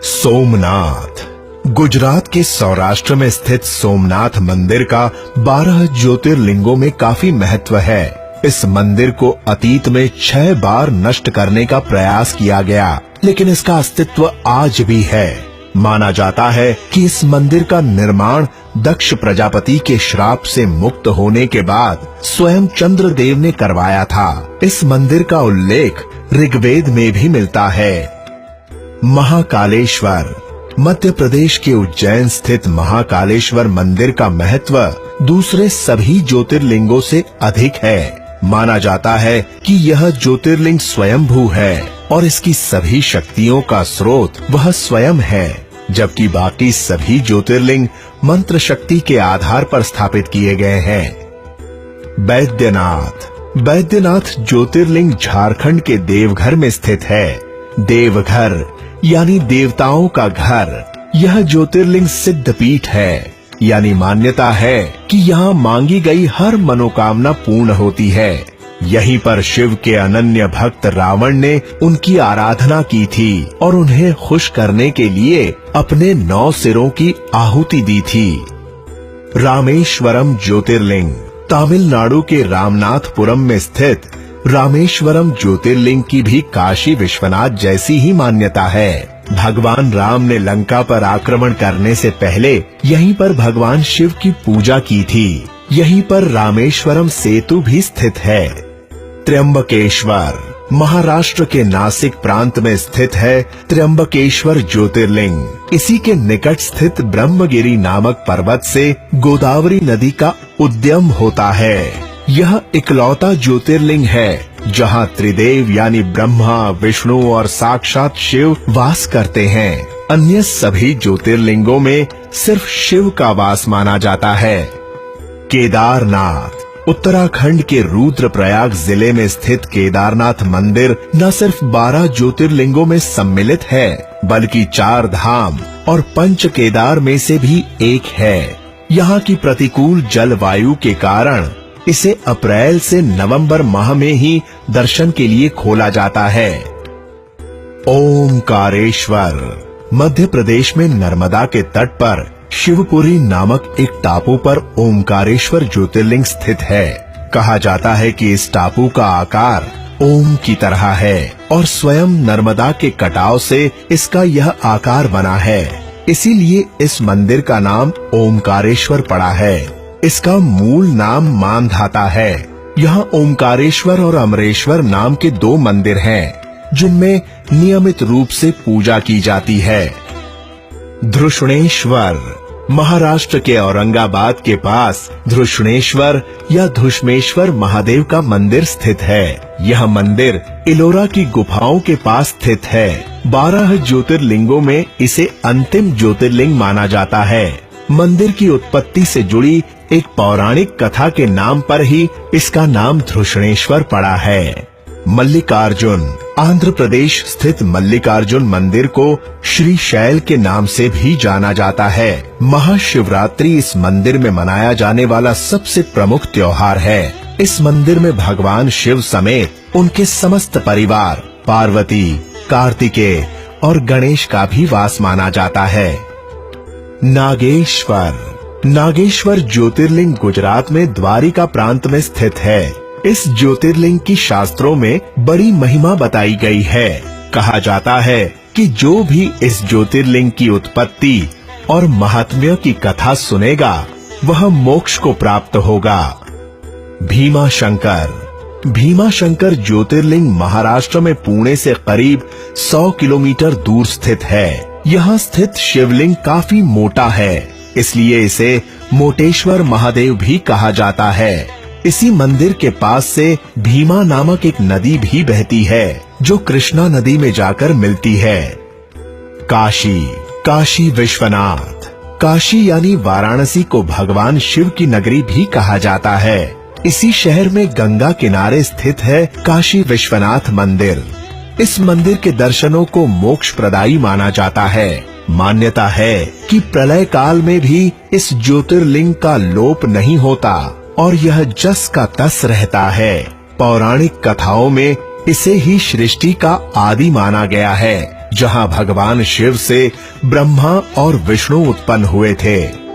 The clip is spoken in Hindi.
सोमनाथ गुजरात के सौराष्ट्र में स्थित सोमनाथ मंदिर का 12 ज्योतिर्लिंगों में काफी महत्व है। इस मंदिर को अतीत में 6 बार नष्ट करने का प्रयास किया गया, लेकिन इसका अस्तित्व आज भी है। माना जाता है कि इस मंदिर का निर्माण दक्ष प्रजापति के श्राप से मुक्त होने के बाद स्वयं चंद्रदेव ने करवाया था। इस मंदिर का उल्लेख ऋग्वेद में भी मिलता है। महाकालेश्वर मध्य प्रदेश के उज्जैन स्थित महाकालेश्वर मंदिर का महत्व दूसरे सभी ज्योतिर्लिंगों से अधिक है। माना जाता है कि यह ज्योतिर्लिंग स्वयंभू है और इसकी सभी शक्तियों का स्रोत वह स्वयं है, जबकि बाकी सभी ज्योतिर्लिंग मंत्र शक्ति के आधार पर स्थापित किए गए हैं। बैद्यनाथ ज्योतिर्लिंग झारखंड के देवघर में स्थित है। देवघर यानी देवताओं का घर। यह ज्योतिर्लिंग सिद्ध पीठ है, यानी मान्यता है कि यहाँ मांगी गई हर मनोकामना पूर्ण होती है। यहीं पर शिव के अनन्य भक्त रावण ने उनकी आराधना की थी और उन्हें खुश करने के लिए अपने 9 सिरों की आहुति दी थी। रामेश्वरम ज्योतिर्लिंग तमिलनाडु के रामनाथपुरम में स्थित रामेश्वरम ज्योतिर्लिंग की भी काशी विश्वनाथ जैसी ही मान्यता है। भगवान राम ने लंका पर आक्रमण करने से पहले यहीं पर भगवान शिव की पूजा की थी। यहीं पर रामेश्वरम सेतु भी स्थित है। त्र्यंबकेश्वर महाराष्ट्र के नासिक प्रांत में स्थित है। त्र्यंबकेश्वर ज्योतिर्लिंग इसी के निकट स्थित ब्रह्मगिरी नामक पर्वत से गोदावरी नदी का उद्गम होता है। यह इकलौता ज्योतिर्लिंग है जहाँ त्रिदेव यानी ब्रह्मा, विष्णु और साक्षात शिव वास करते हैं। अन्य सभी ज्योतिर्लिंगों में सिर्फ शिव का वास माना जाता है। केदारनाथ उत्तराखंड के रुद्रप्रयाग जिले में स्थित केदारनाथ मंदिर न सिर्फ 12 ज्योतिर्लिंगों में सम्मिलित है, बल्कि 4 धाम और 5 केदार में से भी एक है। यहाँ की प्रतिकूल जलवायु के कारण इसे अप्रैल से नवंबर माह में ही दर्शन के लिए खोला जाता है। ओमकारेश्वर मध्य प्रदेश में नर्मदा के तट पर शिवपुरी नामक एक टापू पर ओमकारेश्वर ज्योतिर्लिंग स्थित है। कहा जाता है कि इस टापू का आकार ओम की तरह है और स्वयं नर्मदा के कटाव से इसका यह आकार बना है। इसीलिए इस मंदिर का नाम ओमकारेश्वर पड़ा है। इसका मूल नाम मानधाता है। यहाँ ओमकारेश्वर और अमरेश्वर नाम के 2 मंदिर हैं, जिनमें नियमित रूप से पूजा की जाती है। धृष्णेश्वर महाराष्ट्र के औरंगाबाद के पास धृष्णेश्वर या धुष्मेश्वर महादेव का मंदिर स्थित है। यह मंदिर इलोरा की गुफाओं के पास स्थित है। 12 ज्योतिर्लिंगों में इसे अंतिम ज्योतिर्लिंग माना जाता है। मंदिर की उत्पत्ति से जुड़ी एक पौराणिक कथा के नाम पर ही इसका नाम धृष्णेश्वर पड़ा है। मल्लिकार्जुन आंध्र प्रदेश स्थित मल्लिकार्जुन मंदिर को श्री शैल के नाम से भी जाना जाता है। महाशिवरात्रि इस मंदिर में मनाया जाने वाला सबसे प्रमुख त्योहार है। इस मंदिर में भगवान शिव समेत उनके समस्त परिवार, पार्वती, कार्तिकेय और गणेश का भी वास माना जाता है। नागेश्वर ज्योतिर्लिंग गुजरात में द्वारिका प्रांत में स्थित है। इस ज्योतिर्लिंग की शास्त्रों में बड़ी महिमा बताई गई है। कहा जाता है कि जो भी इस ज्योतिर्लिंग की उत्पत्ति और महात्म्य की कथा सुनेगा वह मोक्ष को प्राप्त होगा। भीमाशंकर ज्योतिर्लिंग महाराष्ट्र में पुणे से करीब 100 किलोमीटर दूर स्थित है। यहाँ स्थित शिवलिंग काफी मोटा है, इसलिए इसे मोटेश्वर महादेव भी कहा जाता है। इसी मंदिर के पास से भीमा नामक एक नदी भी बहती है, जो कृष्णा नदी में जाकर मिलती है। काशी विश्वनाथ काशी यानी वाराणसी को भगवान शिव की नगरी भी कहा जाता है। इसी शहर में गंगा किनारे स्थित है काशी विश्वनाथ मंदिर। इस मंदिर के दर्शनों को मोक्ष प्रदायी माना जाता है। मान्यता है कि प्रलय काल में भी इस ज्योतिर्लिंग का लोप नहीं होता और यह जस का तस रहता है। पौराणिक कथाओं में इसे ही सृष्टि का आदि माना गया है। जहां भगवान शिव से ब्रह्मा और विष्णु उत्पन्न हुए थे।